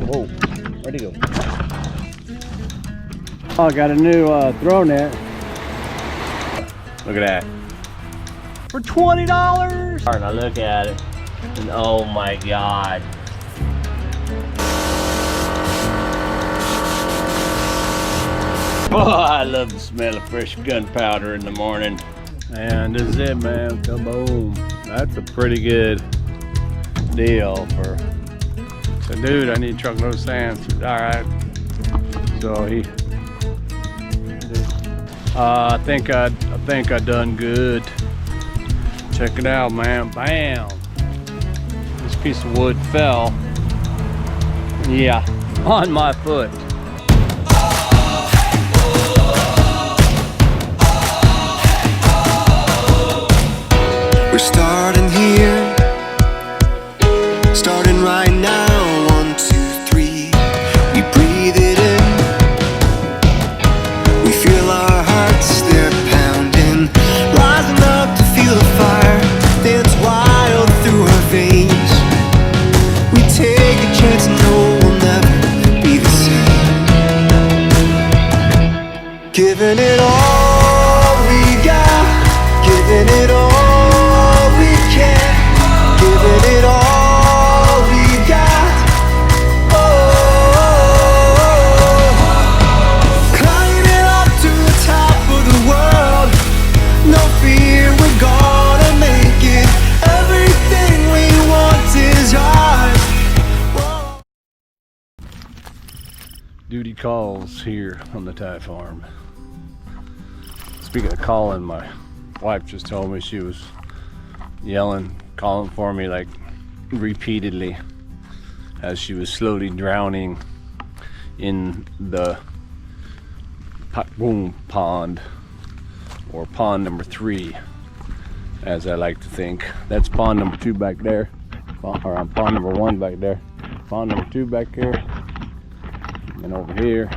Whoa, where'd he go? Oh, I got a new throw net. Look at that. For $20! Alright, now look at it. And oh my god. Oh, I love the smell of fresh gunpowder in the morning. And this is it, man. Kaboom. That's a pretty good deal for. So, dude, I need a truckload of sand. Alright. So he. I think I done good. Check it out, man. Bam. This piece of wood fell. Yeah, on my foot. We're starting here, starting right now. 1, 2, 3. We breathe it in. We feel our hearts, they're pounding. Rising up to feel the fire dance wild through our veins. We take a chance and know we'll never be the same. Giving it all we got, giving it all. Giving it all we got. Oh, climbing up to the top of the world. No fear, we're gonna make it. Everything we want is ours. Duty calls here on the Thai farm. Speaking of calling, my wife just told me she was yelling, calling for me like repeatedly as she was slowly drowning in the Pakbong pond, or pond number 3 as I like to think. That's pond number 2 back there, or pond number 1 back there, pond number 2 back here, and over here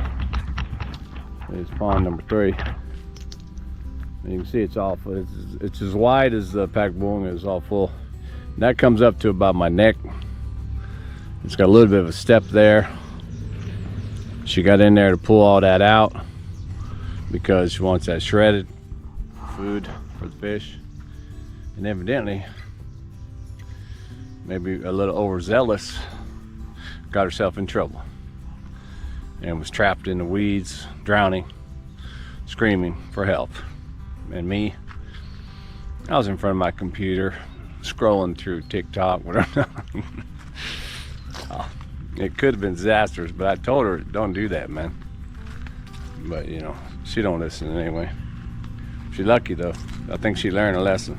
is pond number 3. And you can see it's all full. It's as wide as the Pakbong is, all full. And that comes up to about my neck. It's got a little bit of a step there. She got in there to pull all that out because she wants that shredded food for the fish. And evidently, maybe a little overzealous, got herself in trouble and was trapped in the weeds, drowning, screaming for help. And me, I was in front of my computer scrolling through TikTok, whatever. It could have been disastrous, but I told her don't do that, man. But you know, she don't listen anyway. She's lucky though. I think she learned a lesson.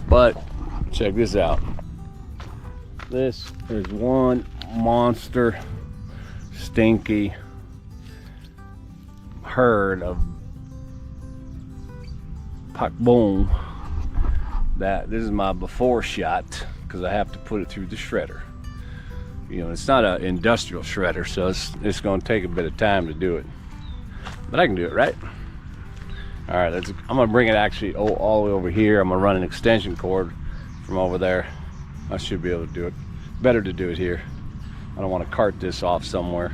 But check this out. This is one monster stinky herd of Pakbong. This is my before shot because I have to put it through the shredder. You know, it's not an industrial shredder, so it's going to take a bit of time to do it, but I can do it, right? All right, I'm gonna bring it actually all the way over here. I'm gonna run an extension cord from over there. I should be able to do it. Better to do it here. I don't want to cart this off somewhere.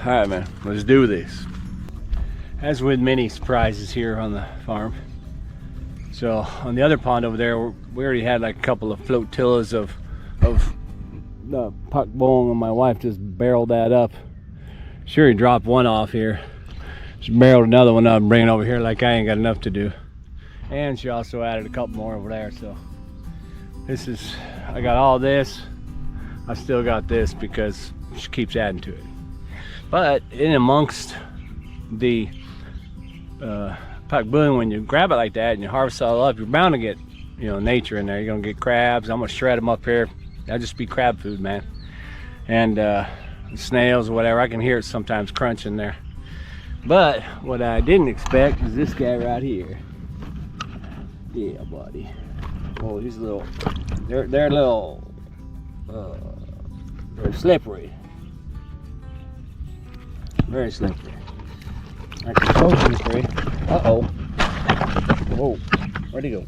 All right, man, let's do this. As with many surprises here on the farm. So on the other pond over there, we already had like a couple of flotillas of the Pakbong, and my wife just barreled that up. She already dropped one off here. She barreled another one up and bring it over here like I ain't got enough to do. And she also added a couple more over there. So this is, I got all this. I still got this because she keeps adding to it. But in amongst the Pakbong, when you grab it like that and you harvest it all up, you're bound to get, you know, nature in there. You're gonna get crabs. I'm gonna shred them up here. That'll just be crab food, man. And snails or whatever. I can hear it sometimes crunching there. But what I didn't expect is this guy right here. Yeah, buddy. Oh, he's a little. They're little. They're slippery. Very slippery. Actually, so slippery. Uh-oh. Whoa. Where'd he go?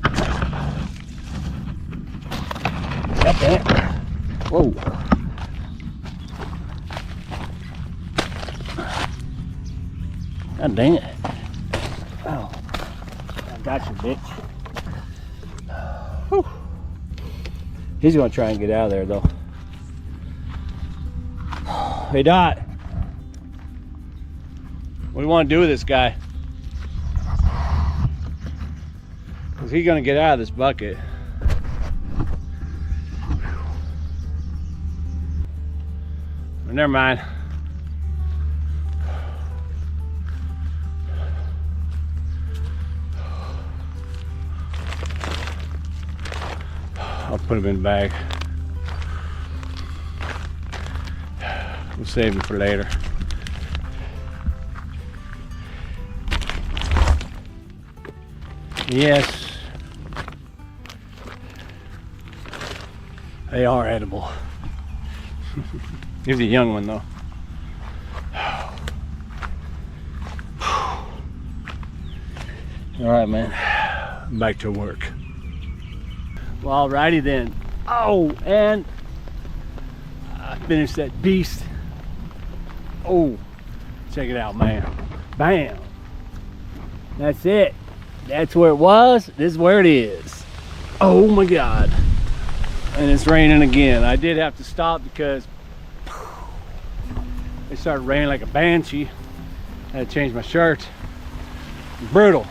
God damn it. Whoa. God dang it. Oh. I got you, bitch. Whew. He's gonna try and get out of there though. Hey Dot. What do you want to do with this guy? Is he gonna get out of this bucket? Well, never mind. I'll put him in the bag. We'll save him for later. Yes. They are edible. Here's a young one though. All right, man. Back to work. Well, alrighty then. Oh, and I finished that beast. Oh, check it out, man. Bam. That's it. That's where it was. This is where it is. Oh my God. And it's raining again. I did have to stop because it started raining like a banshee. I had to change my shirt. Brutal.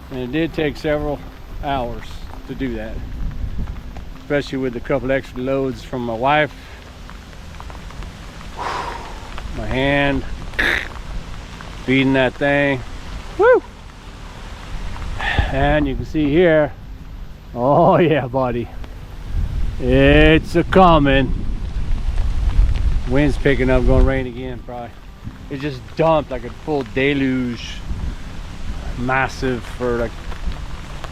And it did take several hours to do that, especially with a couple extra loads from my wife. My hand feeding that thing. Woo! And you can see here, oh yeah, buddy, it's a coming. Wind's picking up, going to rain again probably. It just dumped like a full deluge, massive, for like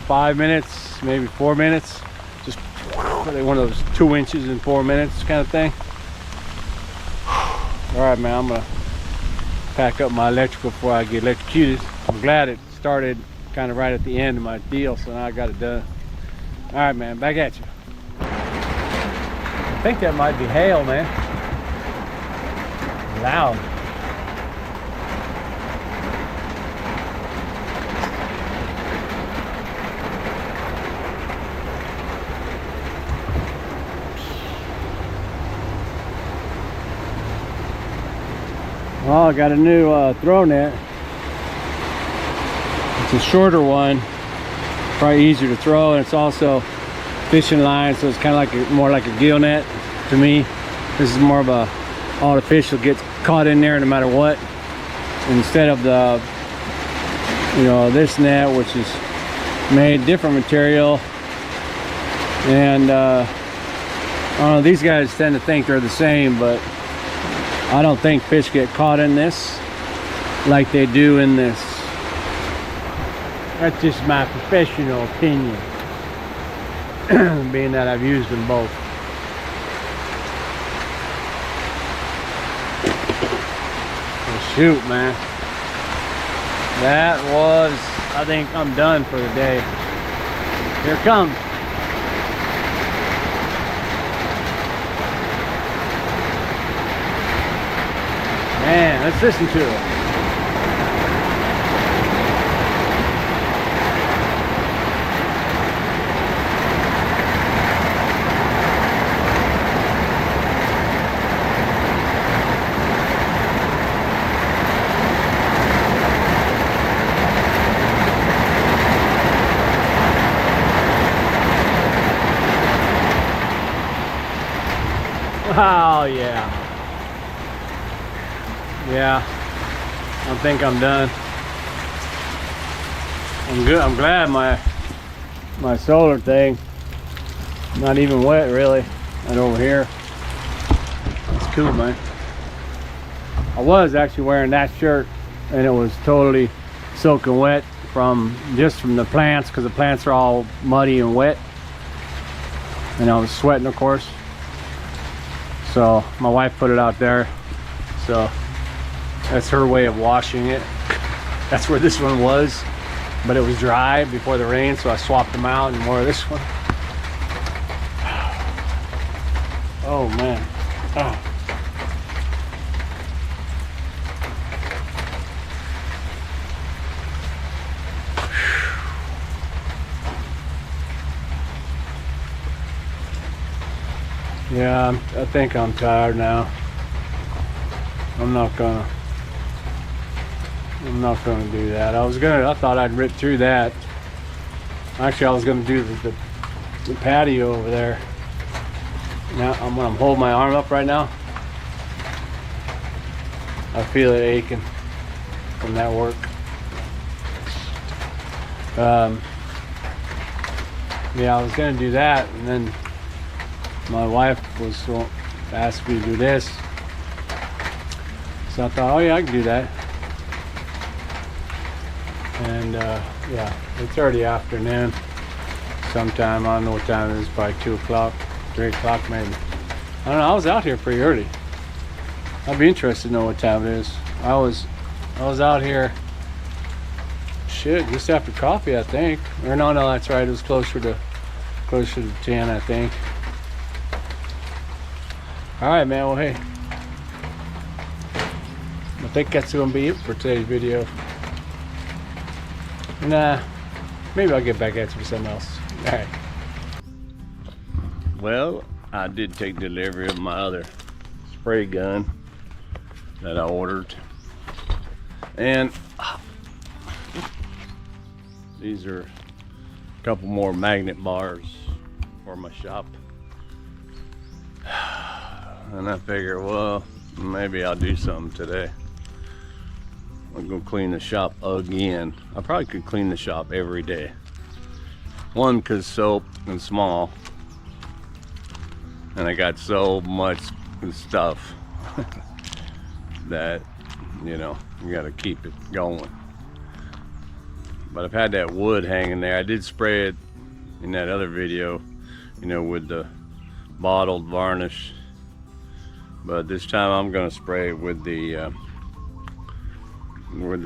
5 minutes, maybe 4 minutes. Just like one of those 2 inches in 4 minutes kind of thing. All right, man, I'm gonna pack up my electrical before I get electrocuted. I'm glad it started kind of right at the end of my deal, so now I got it done. All right, man, back at you. I think that might be hail, man. Loud. Oh, I got a new throw net. It's a shorter one, probably easier to throw, and it's also fishing line, so it's kind of like more like a gill net to me. This is more of a all the fish will get caught in there no matter what, instead of the, you know, this net, which is made different material. And I don't know, these guys tend to think they're the same, but I don't think fish get caught in this like they do in this. That's just my professional opinion, being that I've used them both. Well, shoot, man. That was, I think I'm done for the day. Here it comes. Man, let's listen to it. Oh yeah. Yeah, I think I'm done. I'm good. I'm glad my solar thing not even wet really. Right over here. It's cool, man. I was actually wearing that shirt and it was totally soaking wet from the plants, because the plants are all muddy and wet, and I was sweating, of course. So my wife put it out there, so that's her way of washing it. That's where this one was. but it was dry before the rain, so I swapped them out and more of this one. Oh man. Oh. Yeah, I think I'm tired now. I'm not gonna do that. I thought I'd rip through that. Actually, I was gonna do the patio over there. Now, when I'm holding my arm up right now, I feel it aching from that work. Yeah, I was gonna do that, and then my wife was asked me to do this, so I thought, oh yeah, I can do that. And yeah, it's already afternoon sometime. I don't know what time it is, probably 2 o'clock, 3 o'clock maybe. I don't know, I was out here pretty early. I'd be interested to know what time it is. I was out here, shit, just after coffee, I think. Or no, that's right, it was closer to 10, I think. Alright, man, well, hey, I think that's gonna be it for today's video. Nah, maybe I'll get back at you with something else. Alright. Well, I did take delivery of my other spray gun that I ordered. And these are a couple more magnet bars for my shop. And I figure, well, maybe I'll do something today. I'm gonna clean the shop again. I probably could clean the shop every day. One, because soap and small, and I got so much stuff that, you know, you gotta keep it going. But I've had that wood hanging there. I did spray it in that other video, you know, with the bottled varnish. But this time I'm gonna spray it with the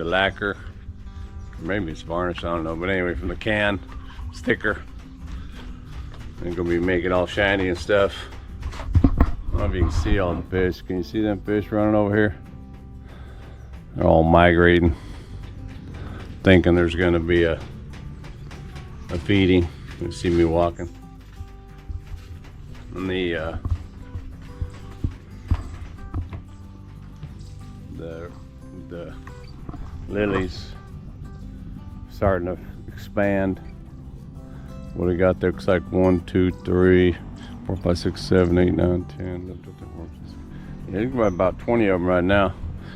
lacquer. Maybe it's varnish, I don't know. But anyway, from the can, it's thicker. I'm gonna be making it all shiny and stuff. I don't know if you can see all the fish. Can you see them fish running over here? They're all migrating, thinking there's gonna be a feeding. You see me walking. And the lilies starting to expand. What we got there looks like 1, 2, 3, 4, 5, 6, 7, 8, 9, 10. Yeah, you can about 20 of them right now.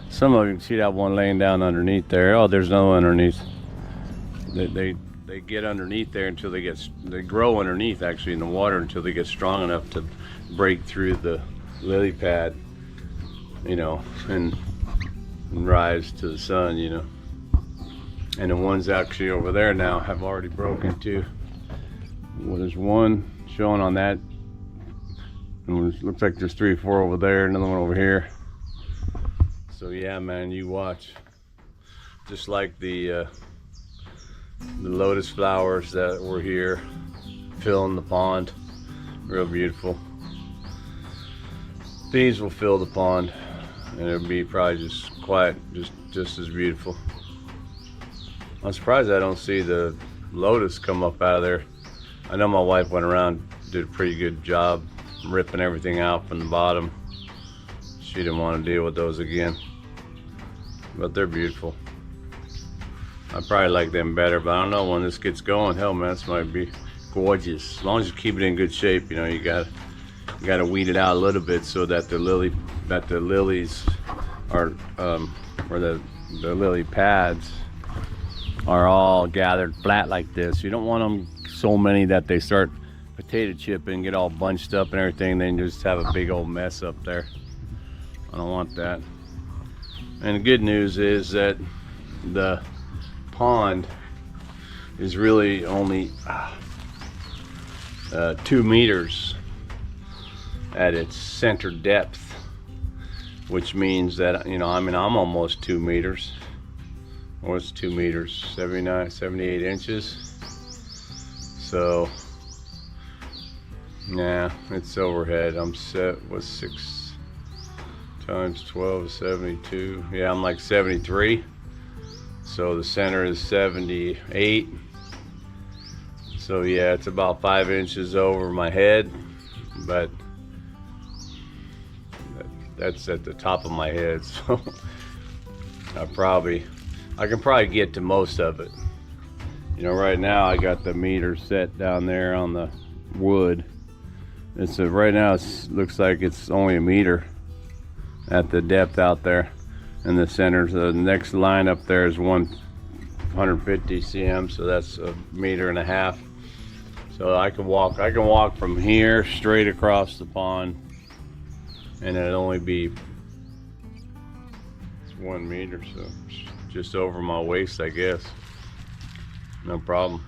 Some of you can see that one laying down underneath there. Oh, there's no underneath. They get underneath there until they grow underneath actually in the water until they get strong enough to break through the lily pad, you know, and rise to the sun, you know. And the ones actually over there now have already broken too. Well, there's one showing on that, and it looks like there's 3 or 4 over there, another one over here. So yeah, man, you watch. Just like the lotus flowers that were here filling the pond, real beautiful. These will fill the pond, and it'll be probably just quiet, just as beautiful. I'm surprised I don't see the lotus come up out of there. I know my wife went around, did a pretty good job ripping everything out from the bottom. She didn't want to deal with those again, but they're beautiful. I probably like them better, but I don't know, when this gets going, hell man, this might be gorgeous. As long as you keep it in good shape, you know, you gotta weed it out a little bit so that the lilies are, or the lily pads are all gathered flat like this. You don't want them so many that they start potato chipping, get all bunched up and everything, then you just have a big old mess up there. I don't want that. And the good news is that the pond is really only 2 meters at its center depth, which means that, you know, I mean, I'm almost 2 meters, What's 2 meters? 79, 78 inches. So, yeah, it's overhead. I'm set with 6 times 12 is 72. Yeah, I'm like 73. So the center is 78. So yeah, it's about 5 inches over my head, but that's at the top of my head. So I can probably get to most of it. You know, right now I got the meter set down there on the wood. Right now it looks like it's only a meter at the depth out there in the center. So the next line up there is 150 cm, so that's 1.5 meters. So I can walk from here straight across the pond, and it'll only be 1 meter, so just over my waist, I guess. No problem.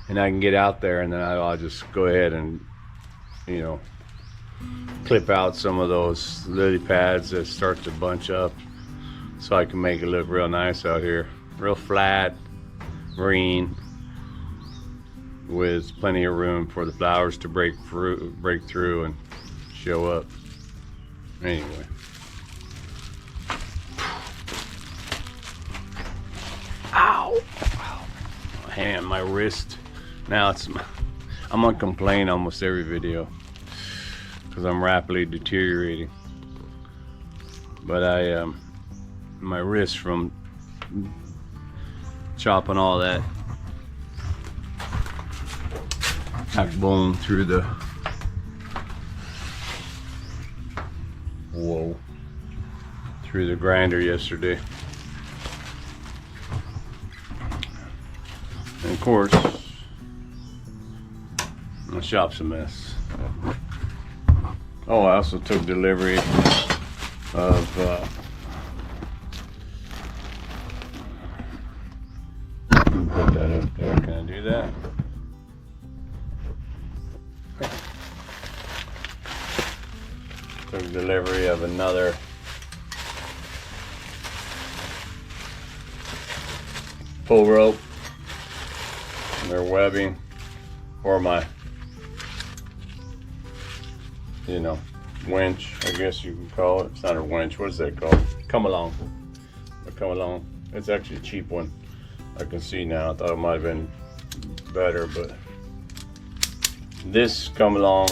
And I can get out there, and then I'll just go ahead and, you know, clip out some of those lily pads that start to bunch up, so I can make it look real nice out here. Real flat, green, with plenty of room for the flowers to break through and show up. Anyway. Ow! My hand, my wrist. Now I'm gonna complain almost every video because I'm rapidly deteriorating. But my wrist from chopping all that backbone through the through the grinder yesterday. And of course, my shop's a mess. Oh, I also took delivery of put that up there. Can I do that? Took delivery of another pull rope and their webbing for my, you know, winch, I guess you can call it. It's not a winch, what is that called? Come along. It's actually a cheap one. I can see now. I thought it might have been better, but this come along.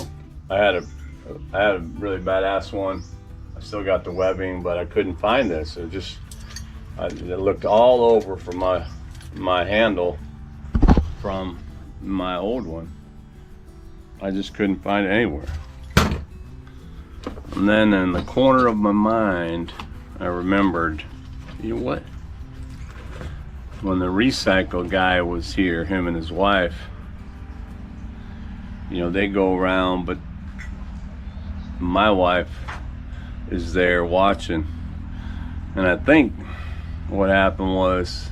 I had a really badass one. I still got the webbing, but I couldn't find this. It looked all over for my handle from my old one. I just couldn't find it anywhere. And then in the corner of my mind, I remembered, you know what? When the recycle guy was here, him and his wife, you know, they go around, but my wife is there watching. And I think what happened was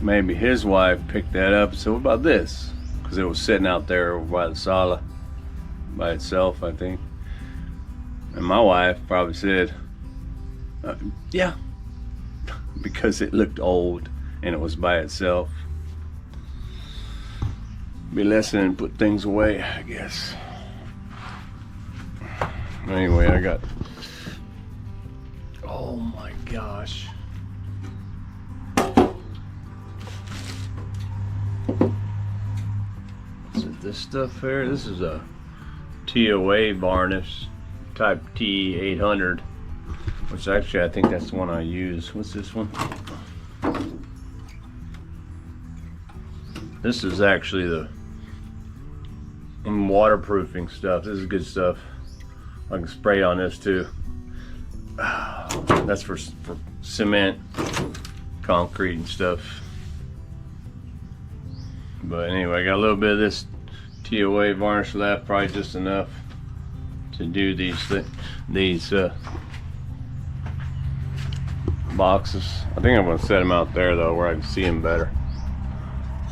maybe his wife picked that up and said, what about this? Because it was sitting out there by the sala by itself, I think. And my wife probably said, yeah, because it looked old and it was by itself. Be listening and put things away, I guess. Anyway, I got, oh my gosh. Is it this stuff here? This is a TOA varnish, type T800, which actually I think that's the one I use. What's this one? This is actually the waterproofing stuff. This is good stuff. I can spray on this too. That's for cement, concrete and stuff. But anyway, I got a little bit of this TOA varnish left, probably just enough to do these boxes. I think I'm gonna set them out there though, where I can see them better.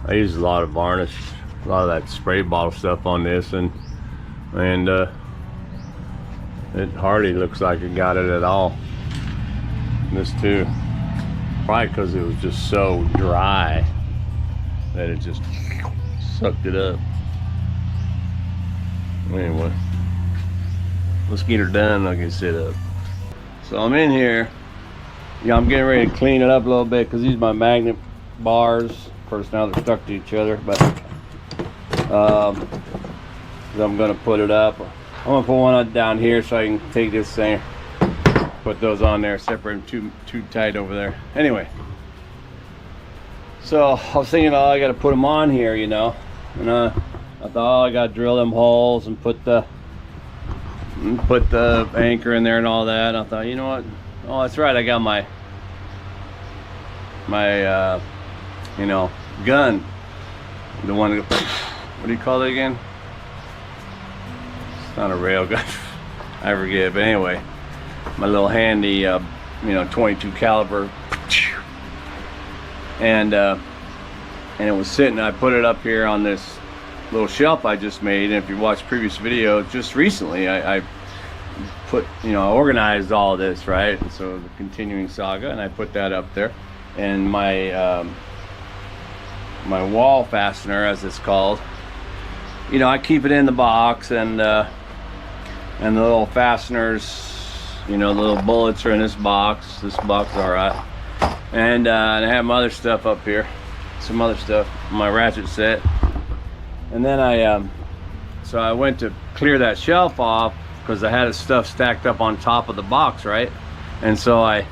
I use a lot of varnish, a lot of that spray bottle stuff on this, and it hardly looks like it got it at all. This too. Probably because it was just so dry that it just sucked it up. Anyway, let's get her done. I'll get set up. So I'm in here. Yeah, I'm getting ready to clean it up a little bit because these are my magnet bars. Of course, now they're stuck to each other, but I'm gonna put it up. I'm gonna put one down here so I can take this thing, put those on there, separate them too tight over there. Anyway, so I was thinking, oh, I gotta put them on here, you know, and I thought, oh, I gotta drill them holes and put the anchor in there and all that. And I thought, you know what? Oh, that's right. I got my you know, gun, the one that, what do you call it again? It's not a rail gun. I forget, but anyway, my little handy you know, 22 caliber, and it was sitting. I put it up here on this little shelf I just made, and if you watched previous video, just recently I put, you know, I organized all this, right? And so the continuing saga, and I put that up there, and my my wall fastener, as it's called, you know, I keep it in the box, and the little fasteners, you know, the little bullets are in this box. This box is all right, and I have my other stuff up here, some other stuff, my ratchet set. And then so I went to clear that shelf off because I had his stuff stacked up on top of the box, right? And so I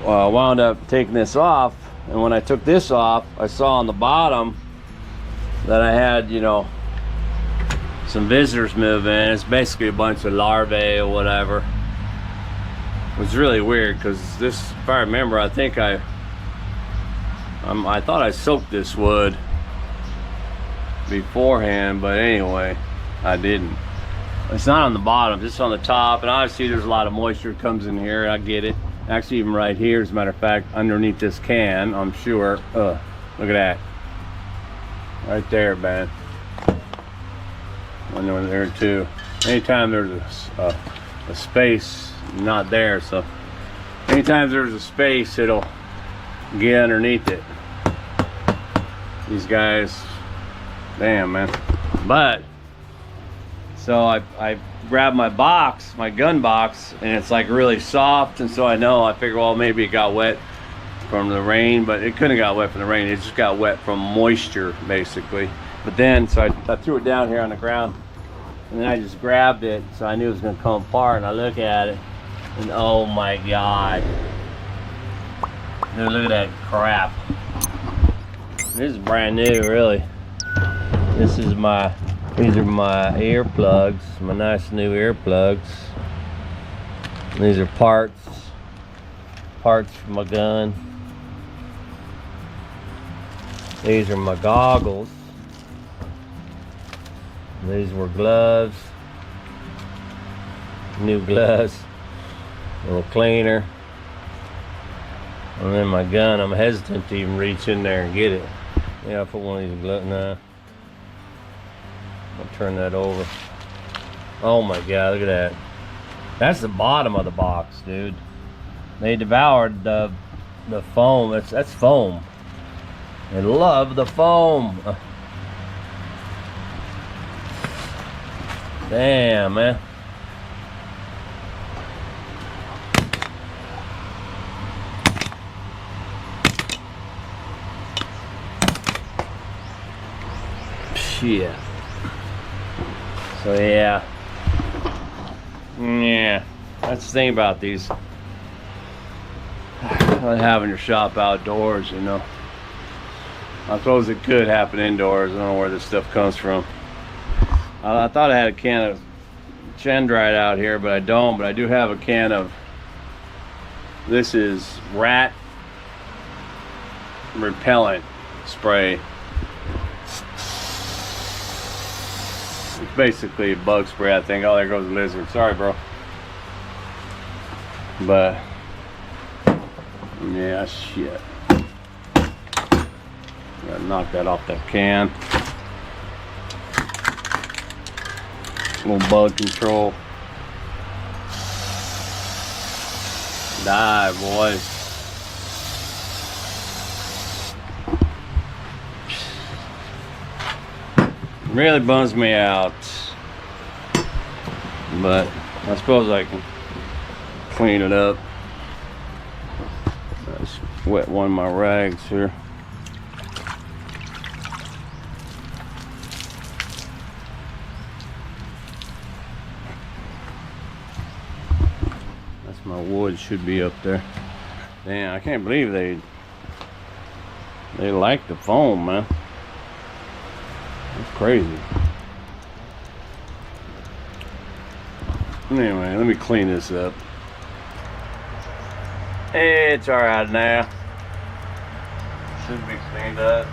wound up taking this off, and when I took this off, I saw on the bottom that I had, you know, some visitors move in. It's basically a bunch of larvae or whatever. It was really weird because this, if I remember, I think I thought I soaked this wood beforehand, but anyway, I didn't. It's not on the bottom, just on the top, and obviously there's a lot of moisture that comes in here. I get it. Actually, even right here, as a matter of fact, underneath this can, I'm sure. Look at that, right there, man. One there too. Anytime there's a space, not there, so anytime there's a space, it'll get underneath it. These guys, damn, man. But so I grabbed my box, my gun box, and it's like really soft, and so I figure, well, maybe it got wet from the rain, but it couldn't have got wet from the rain. It just got wet from moisture, basically. But then, so I threw it down here on the ground, and then I just grabbed it, so I knew it was gonna come apart, and I look at it, and oh my God. Dude, look at that crap. This is brand new, really. These are my earplugs, my nice new earplugs. These are parts for my gun. These are my goggles. These were gloves, new gloves, a little cleaner. And then my gun, I'm hesitant to even reach in there and get it. Yeah, I put one of these gloves now. I'll turn that over. Oh my God, look at that. That's the bottom of the box, dude. They devoured the foam. That's foam. They love the foam. Damn, man. Shit. So yeah, that's the thing about these, not having your shop outdoors, you know. I suppose it could happen indoors. I don't know where this stuff comes from. I thought I had a can of Chendrite out here, but I don't. But I do have a can of, this is rat repellent spray. It's basically a bug spray, I think. Oh, there goes the lizard. Sorry, bro. But yeah, shit. Gotta knock that off that can. Little bug control. Die, boys. Really bums me out. But I suppose I can clean it up. Let's wet one of my rags here. That's my wood, should be up there. Damn, I can't believe they like the foam, man. That's crazy. Anyway, let me clean this up. It's all right now. Should be cleaned up.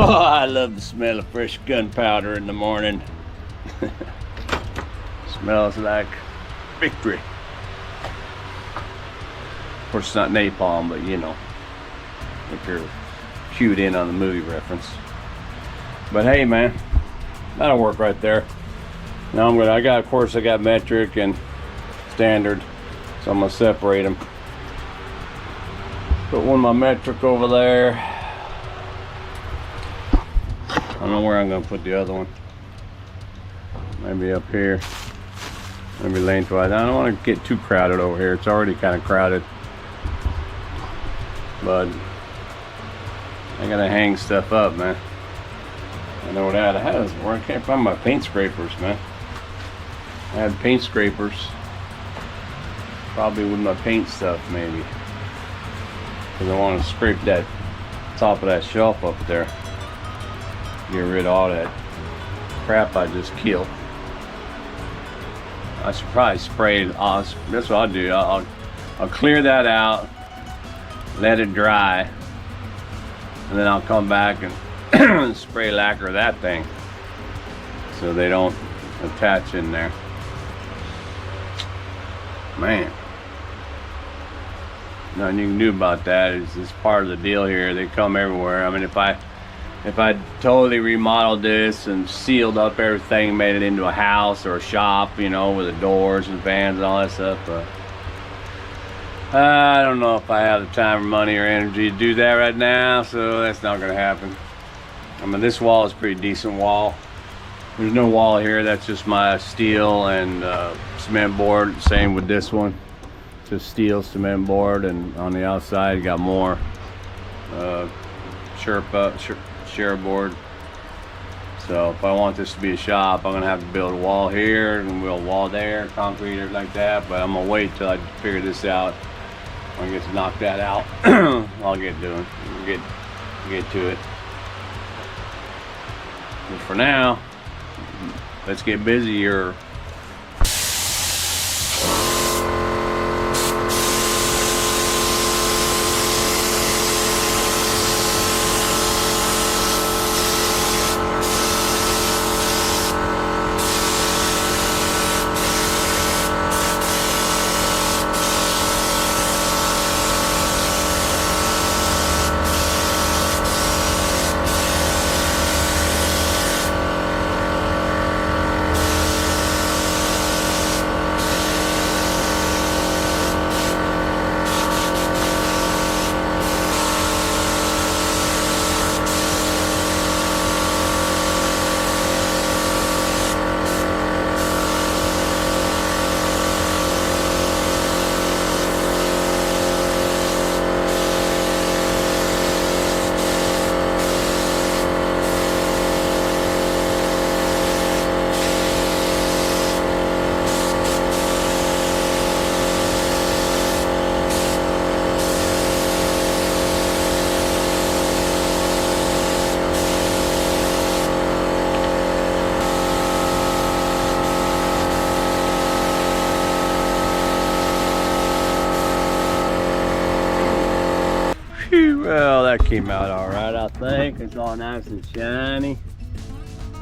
Oh, I love the smell of fresh gunpowder in the morning. Smells like victory. Of course, it's not napalm, but you know, if you're cued in on the movie reference. But hey, man, that'll work right there. Now I got metric and standard, so I'm gonna separate them. Put one of my metric over there. I don't know where I'm gonna put the other one. Maybe up here. Maybe lengthwise. I don't want to get too crowded over here. It's already kind of crowded. But I gotta hang stuff up, man. I know that. I can't find my paint scrapers, man. I had paint scrapers. Probably with my paint stuff, maybe. Because I want to scrape that top of that shelf up there. Get rid of all that crap I just killed. I should probably spray it. That's what I'll do. I'll clear that out, let it dry, and then I'll come back and spray lacquer that thing so they don't attach in there. Man, nothing you can do about that. It's part of the deal here. They come everywhere. I mean, if I totally remodeled this and sealed up everything, made it into a house or a shop, you know, with the doors and fans and all that stuff, but I don't know if I have the time or money or energy to do that right now, so that's not gonna happen. I mean, this wall is a pretty decent wall. There's no wall here. That's just my steel and cement board. Same with this one, just steel, cement board, and on the outside you got more share board. So if I want this to be a shop, I'm gonna have to build a wall here and build a wall there, concrete or like that. But I'm gonna wait till I figure this out. When I get to knock that out, I'll get to it. But for now, let's get busier. Well, that came out all right, I think. It's all nice and shiny.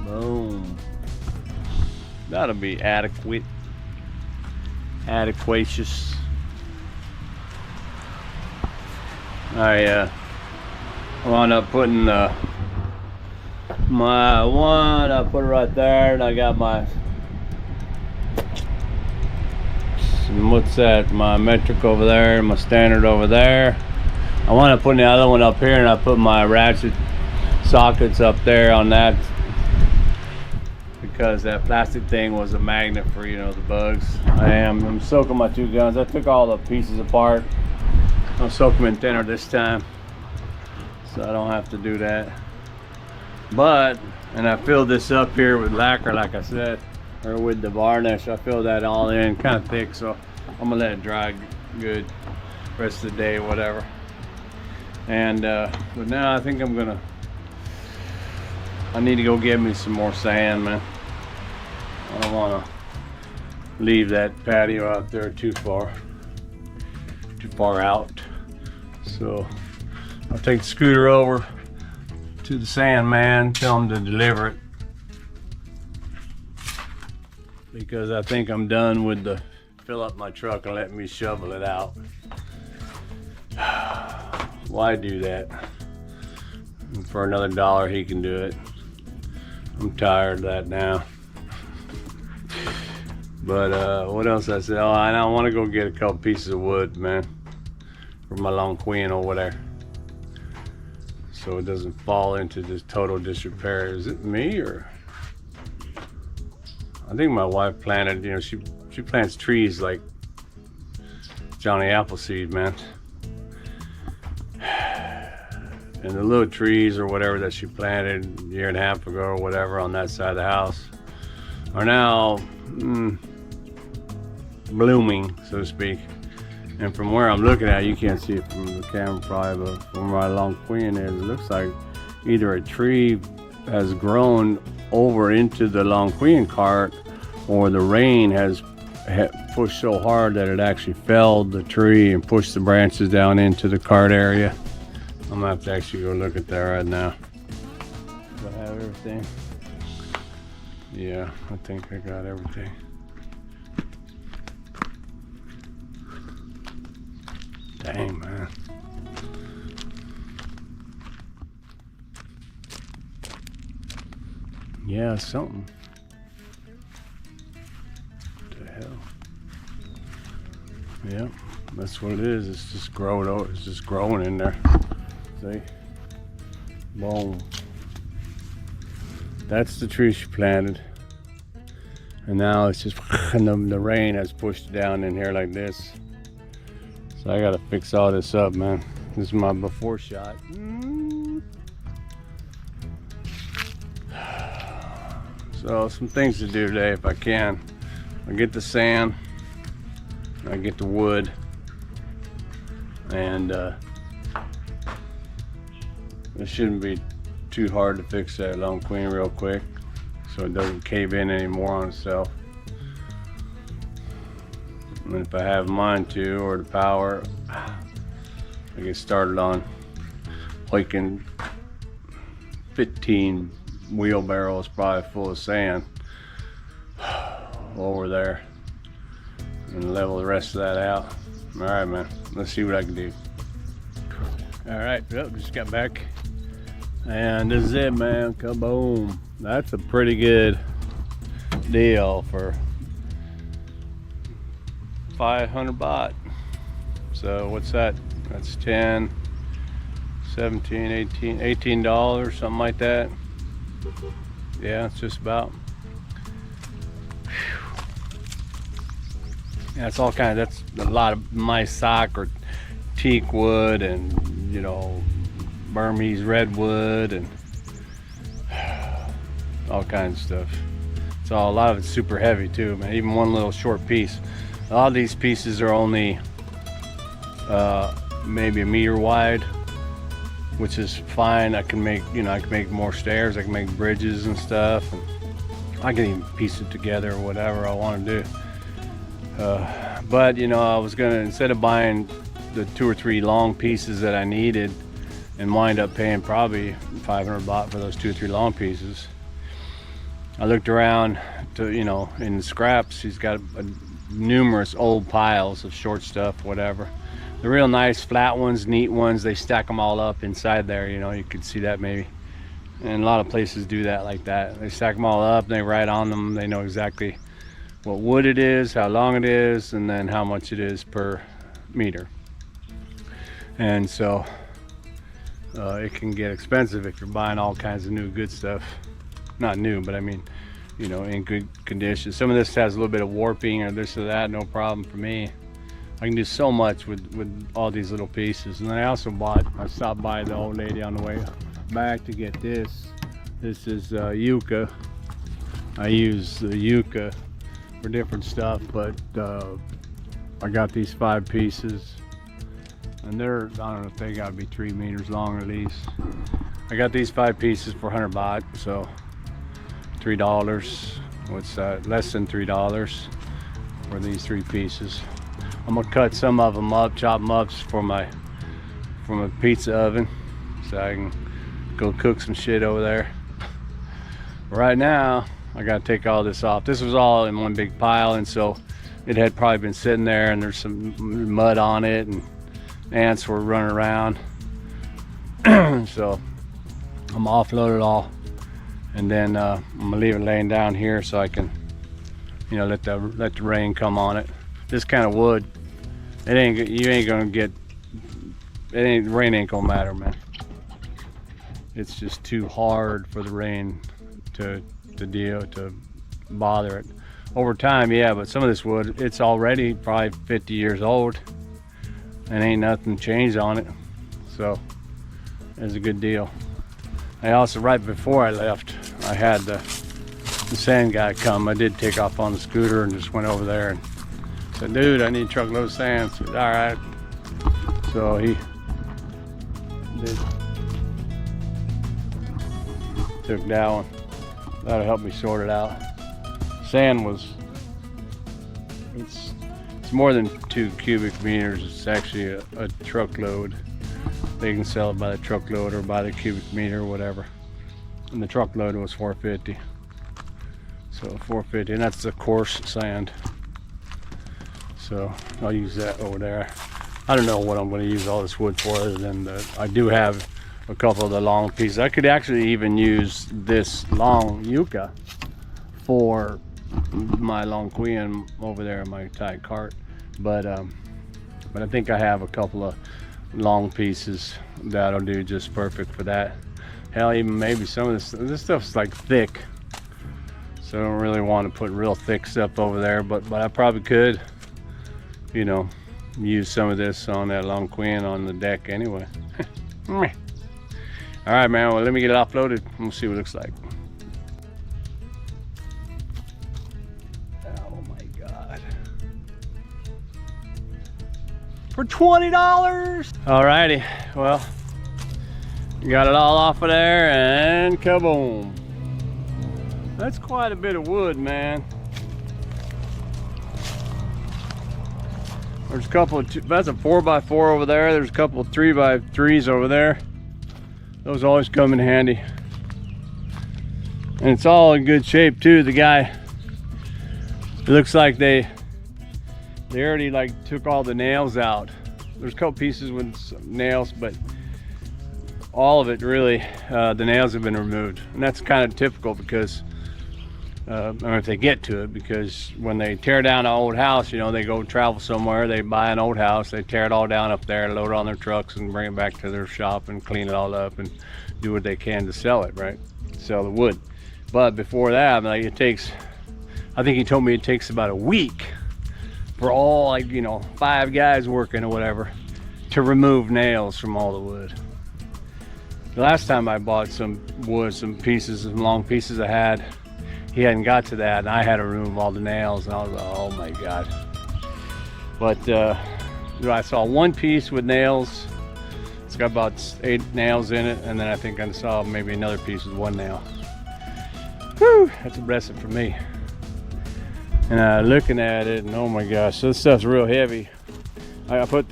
Boom. That'll be adequate. Adequacious. I wound up putting my one, I put it right there, and I got my, what's that, my metric over there, my standard over there. I want to put the other one up here, and I put my ratchet sockets up there on that, because that plastic thing was a magnet for, you know, the bugs. I'm soaking my two guns. I took all the pieces apart. I'll soak them in thinner this time, so I don't have to do that. But, and I filled this up here with lacquer, like I said, or with the varnish. I filled that all in, kind of thick, so I'm gonna let it dry good rest of the day, whatever. And but now I think I need to go get me some more sand, man. I don't want to leave that patio out there too far out. So I'll take the scooter over to the sand man, tell him to deliver it, because I think I'm done with the fill up my truck and let me shovel it out. Why do that? And for another $1 he can do it. I'm tired of that now. But what else I said? Oh, and I want to go get a couple pieces of wood, man, for my long queen over there, so it doesn't fall into this total disrepair. Is it me, or I think my wife planted, you know, she plants trees like Johnny Appleseed, man. And the little trees or whatever that she planted a year and a half ago or whatever on that side of the house are now blooming, so to speak. And from where I'm looking at, you can't see it from the camera probably, but from where my long queen is, it looks like either a tree has grown over into the long queen cart, or the rain has pushed so hard that it actually felled the tree and pushed the branches down into the cart area. I'm gonna have to actually go look at that right now. Do I have everything? Yeah, I think I got everything. Dang, man. Yeah, something. What the hell? Yep, that's what it is. It's just growing. It's just growing in there. See? Boom. That's the tree she planted. And now it's just, and the rain has pushed it down in here like this. So I gotta fix all this up, man. This is my before shot. So some things to do today if I can. I get the sand, I get the wood, and it shouldn't be too hard to fix that long queen real quick, so it doesn't cave in anymore on itself. And if I have mine too, or the power, I get started on hoiking 15 wheelbarrows probably full of sand over there and level the rest of that out. All right, man, let's see what I can do. All right, yep, just got back, and this is it, man. Kaboom. That's a pretty good deal for 500 baht. So what's that? That's 10, 17, 18, $18, something like that. Yeah, it's just about. Yeah, it's all kind of, that's a lot of nice sock or teakwood and, you know, Burmese redwood and all kinds of stuff. So a lot of it's super heavy too, man. Even one little short piece. A lot of these pieces are only maybe a meter wide, which is fine. I can make, you know, I can make more stairs, I can make bridges and stuff, and I can even piece it together or whatever I want to do. But you know, I was gonna, instead of buying the 2 or 3 long pieces that I needed, and wind up paying probably 500 baht for those 2 or 3 long pieces. I looked around to, you know, in the scraps, he's got numerous old piles of short stuff, whatever. The real nice flat ones, neat ones, they stack them all up inside there, you know, you could see that maybe. And a lot of places do that like that. They stack them all up, and they write on them, they know exactly what wood it is, how long it is, and then how much it is per meter. And so it can get expensive if you're buying all kinds of new good stuff. Not new, but I mean, you know, in good condition. Some of this has a little bit of warping or this or that, no problem for me. I can do so much with all these little pieces. And then I stopped by the old lady on the way back to get this. This is yucca. I use the yucca for different stuff, but I got these 5 pieces. And they're, I don't know if they gotta be 3 meters long at least. I got these 5 pieces for 100 baht, so $3. What's that? Less than $3 for these 3 pieces. I'm gonna cut some of them up, chop them up for my pizza oven, so I can go cook some shit over there. Right now, I gotta take all this off. This was all in one big pile, and so it had probably been sitting there, and there's some mud on it, and ants were running around. So I'm gonna offload it all, and then I'm gonna leave it laying down here so I can, you know, let the rain come on it. This kind of wood, rain ain't gonna matter, man. It's just too hard for the rain to bother it. Over time, yeah, but some of this wood, it's already probably 50 years old and ain't nothing changed on it, so it's a good deal. I also, right before I left, I had the sand guy come. I did take off on the scooter and just went over there and said, dude, I need a truckload of sand. I said, all right. So he took that one. That'll help me sort it out. Sand it's more than 2 cubic meters. It's actually a truckload. They can sell it by the truckload or by the cubic meter or whatever. And the truckload was 450. So 450, and that's the coarse sand. So I'll use that over there. I don't know what I'm going to use all this wood for, other than that I do have a couple of the long pieces. I could actually even use this long yucca for my long queen over there in my tight cart, but I think I have a couple of long pieces that'll do just perfect for that. Hell, even maybe some of this stuff's like thick, so I don't really want to put real thick stuff over there, but I probably could, you know, use some of this on that long queen on the deck anyway. All right, man, well, let me get it offloaded. We'll see what it looks like. Oh my God. For $20. Alrighty, well, got it all off of there, and kaboom. That's quite a bit of wood, man. There's a couple of, that's a 4x4 over there. There's a couple of 3x3s over there. Those always come in handy. And it's all in good shape too. The guy, it looks like they already like took all the nails out. There's a couple pieces with some nails, but all of it really, the nails have been removed. And that's kind of typical because, or if they get to it, because when they tear down an old house, you know, they go travel somewhere, they buy an old house, they tear it all down up there, load it on their trucks and bring it back to their shop and clean it all up and do what they can to sell it, right? Sell the wood. But before that, like, it takes, I think he told me it takes about a week for all, like, you know, 5 guys working or whatever to remove nails from all the wood. The last time I bought some wood, some pieces, some long pieces I had, he hadn't got to that, and I had to remove all the nails, and I was like, oh my God. But I saw one piece with nails. It's got about 8 nails in it, and then I think I saw maybe another piece with 1 nail. Whew, that's impressive for me. And looking at it, and oh my gosh, so this stuff's real heavy. I put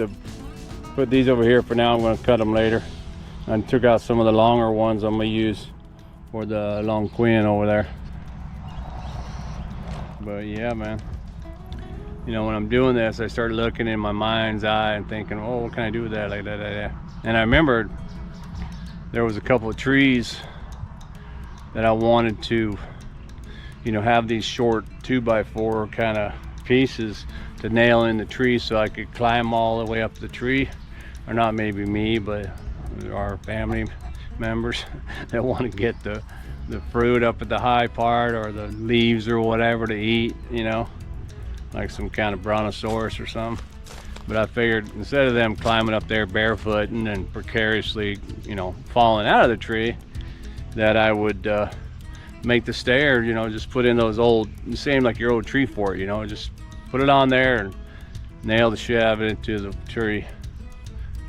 these over here for now. I'm gonna cut them later. I took out some of the longer ones I'm gonna use for the long queen over there. But yeah, man, you know, when I'm doing this, I start looking in my mind's eye and thinking, oh, what can I do with that, like that. And I remembered there was a couple of trees that I wanted to, you know, have these short 2x4 kind of pieces to nail in the tree so I could climb all the way up the tree. Or not maybe me, but our family members that want to get the fruit up at the high part, or the leaves or whatever to eat, you know, like some kind of brontosaurus or something. But I figured instead of them climbing up there barefoot and then precariously, you know, falling out of the tree, that I would make the stair, you know, just put in those old, same like your old tree fort, you know, just put it on there and nail the shit out of it into the tree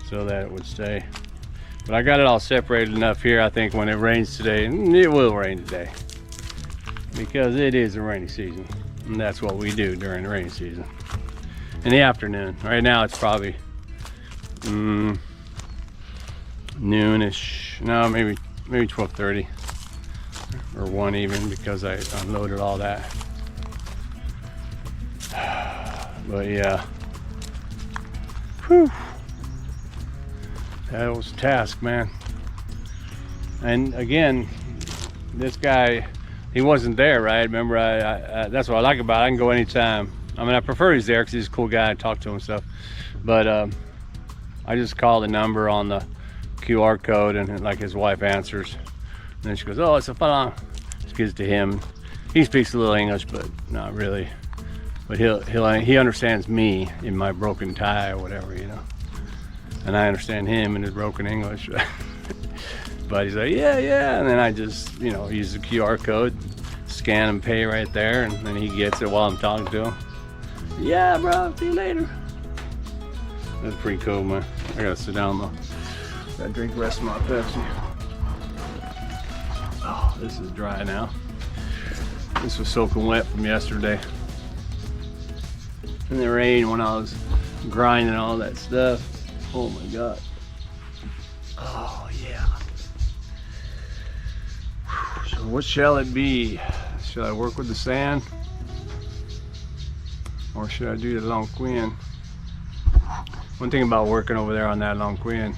so that it would stay. But I got it all separated enough here. I think when it rains today, and it will rain today, because it is a rainy season, and that's what we do during the rainy season. In the afternoon. Right now it's probably noonish. No, maybe 12:30 or 1 even, because I unloaded all that. But yeah. Whew. That was a task, man. And again, this guy, he wasn't there, right? Remember, I that's what I like about it. I can go anytime. I mean, I prefer he's there because he's a cool guy. I talk to him and stuff. But I just call the number on the QR code, and like his wife answers. And then she goes, oh, it's a fun. Just gives it to him. He speaks a little English, but not really. But he understands me in my broken tie or whatever, you know. And I understand him in his broken English. But he's like, yeah. And then I just, you know, use the QR code, scan and pay right there, and then he gets it while I'm talking to him. Yeah, bro, see you later. That's pretty cool, man. I gotta sit down though. Gotta drink the rest of my Pepsi. Oh, this is dry now. This was soaking wet from yesterday. In the rain when I was grinding all that stuff. Oh my God. Oh yeah. So what shall it be? Should I work with the sand? Or should I do the long queen? One thing about working over there on that long queen,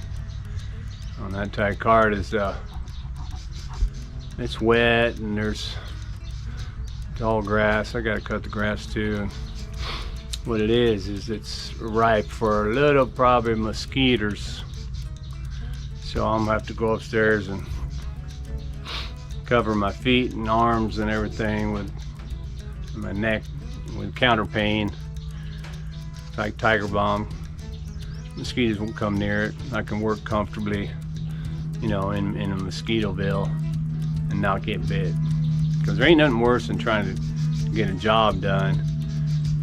on that tight card, is it's wet and there's tall grass. I gotta cut the grass too. And what it is it's ripe for a little probably mosquitoes. So I'm gonna have to go upstairs and cover my feet and arms and everything with my neck with counter pain, like Tiger Balm. Mosquitoes won't come near it. I can work comfortably, you know, in a mosquitoville and not get bit. Because there ain't nothing worse than trying to get a job done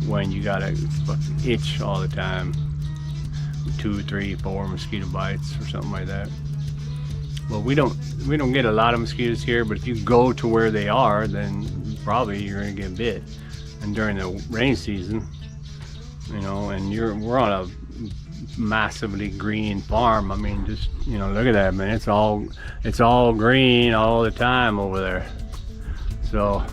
when you gotta fucking itch all the time with 2, 3, 4 mosquito bites or something like that. Well, we don't get a lot of mosquitoes here, but if you go to where they are, then probably you're gonna get bit. And during the rain season, you know, and we're on a massively green farm. I mean, just, you know, look at that, man. It's all green all the time over there. So,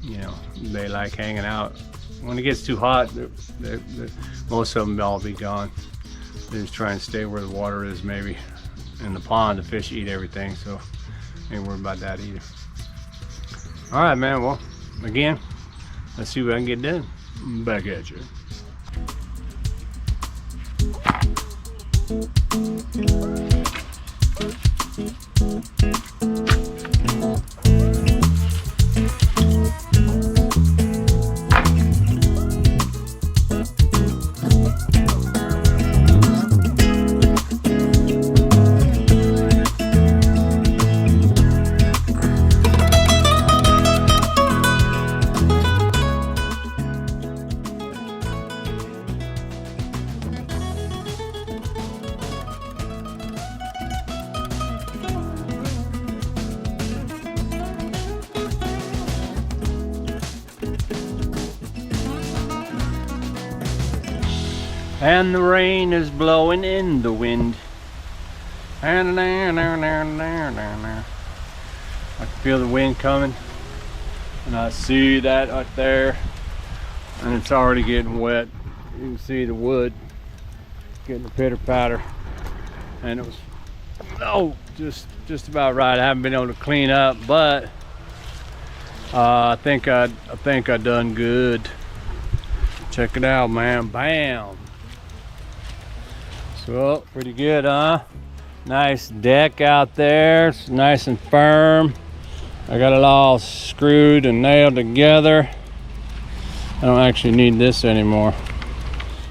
you know, they like hanging out. When it gets too hot, most of them will all be gone. They just try and stay where the water is, maybe. In the pond, the fish eat everything, so ain't worried about that either. All right, man. Well, again, let's see what I can get done. Back at you. And the rain is blowing in the wind. And I can feel the wind coming, and I see that up there, and it's already getting wet. You can see the wood getting the pitter patter, and it was just about right. I haven't been able to clean up, but I think I done good. Check it out, man. Bam. So pretty good, huh? Nice deck out there. It's nice and firm. I got it all screwed and nailed together. I don't actually need this anymore.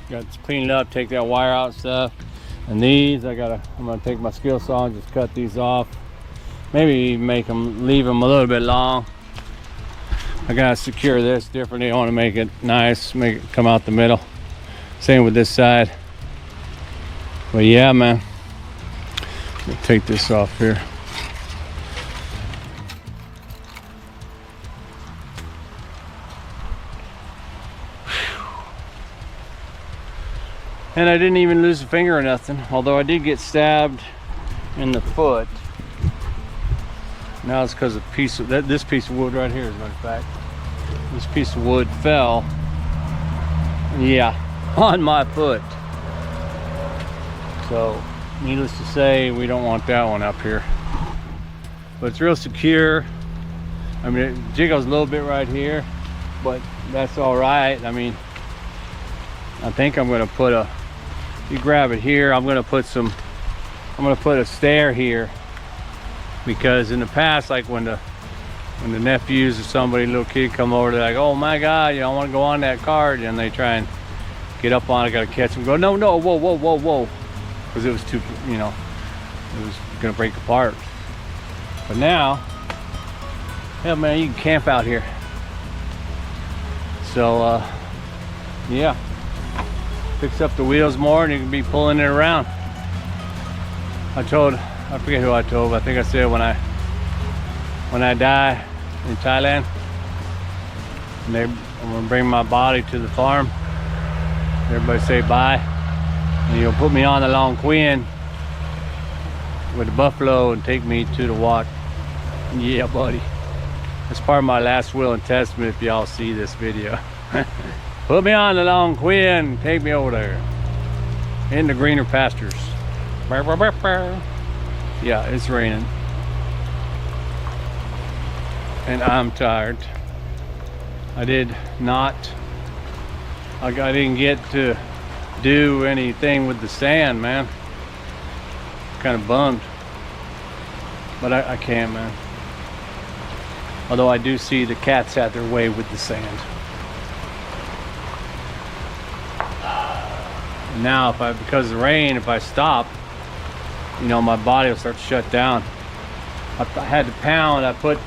Got to clean it up, take that wire out and stuff. And these, I'm gonna take my skill saw and just cut these off. Maybe leave them a little bit long. I gotta secure this differently. I want to make it nice, make it come out the middle. Same with this side. But yeah, man. Let me take this off here. And I didn't even lose a finger or nothing, although I did get stabbed in the foot. Now it's because of this piece of wood right here, as a matter of fact. This piece of wood fell, yeah, on my foot. So, needless to say, we don't want that one up here. But it's real secure. I mean, it jiggles a little bit right here, but that's all right. I mean, I think I'm gonna put you grab it here, I'm gonna put a stair here, because in the past, like when the nephews or somebody, little kid come over, they're like, oh my God, I want to go on that cart, and they try and get up on it, gotta catch them, go, no, whoa, because it was too, it was gonna break apart. But now, hell man, you can camp out here. So, yeah. Fix up the wheels more and you can be pulling it around. I forget who I told, but I think I said when I die in Thailand, I'm gonna bring my body to the farm, everybody say bye, and you'll put me on the Long Queen with the buffalo and take me to the walk. Yeah, buddy. That's part of my last will and testament if y'all see this video. Put me on the Long Queen, take me over there in the greener pastures. Yeah, it's raining and I'm tired. I didn't get to do anything with the sand, man. Kind of bummed, but I can't, man. Although I do see the cats had their way with the sand. Now because of the rain, if I stop, my body will start to shut down. I had to pound. I put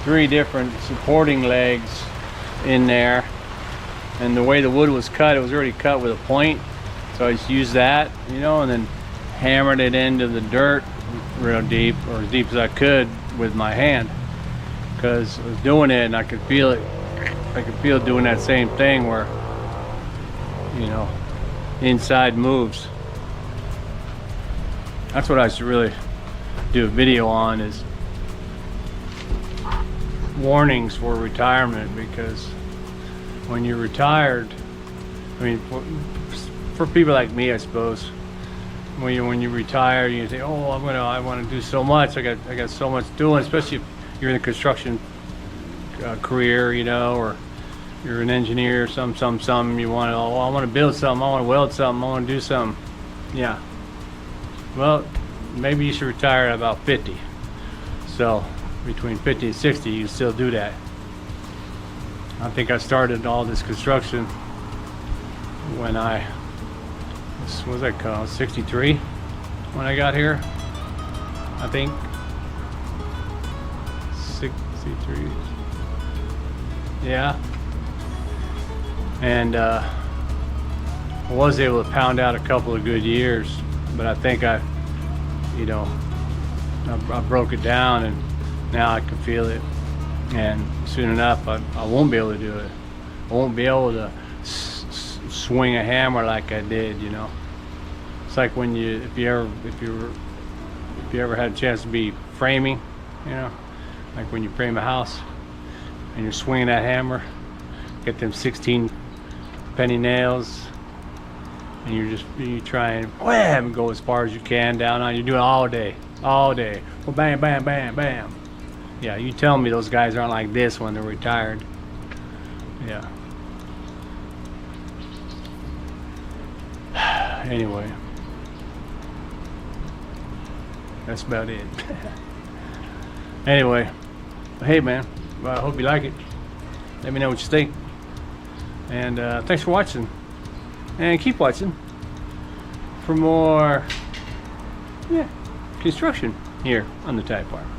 3 different supporting legs in there, and the way the wood was cut, it was already cut with a point, so I just used that, and then hammered it into the dirt real deep, or as deep as I could with my hand, because I was doing it and I could feel it. I could feel doing that same thing where inside moves. That's what I should really do a video on, is warnings for retirement, because when you're retired, I mean, for people like me, I suppose, when you retire, you say, oh, I want to do so much. I got so much doing, especially if you're in the construction career, or you're an engineer, some, you want to, I want to build something, I want to weld something, I want to do something. Yeah. Well, maybe you should retire at about 50. So between 50 and 60, you can still do that. I think I started all this construction when what was that called? 63 when I got here. I think 63. Yeah. And I was able to pound out a couple of good years, but I think I broke it down, and now I can feel it, and soon enough I won't be able to do it. I won't be able to swing a hammer like I did, It's like when if you ever had a chance to be framing, you know, like when you frame a house and you're swinging that hammer, get them 16 penny nails, and you try and wham, go as far as you can down on. You're doing it all day. Well, bam, bam, bam, bam. Yeah, you tell me those guys aren't like this when they're retired. Yeah. Anyway, that's about it. Anyway, hey man, well, I hope you like it. Let me know what you think. And thanks for watching. And keep watching for more construction here on the Tide Farm.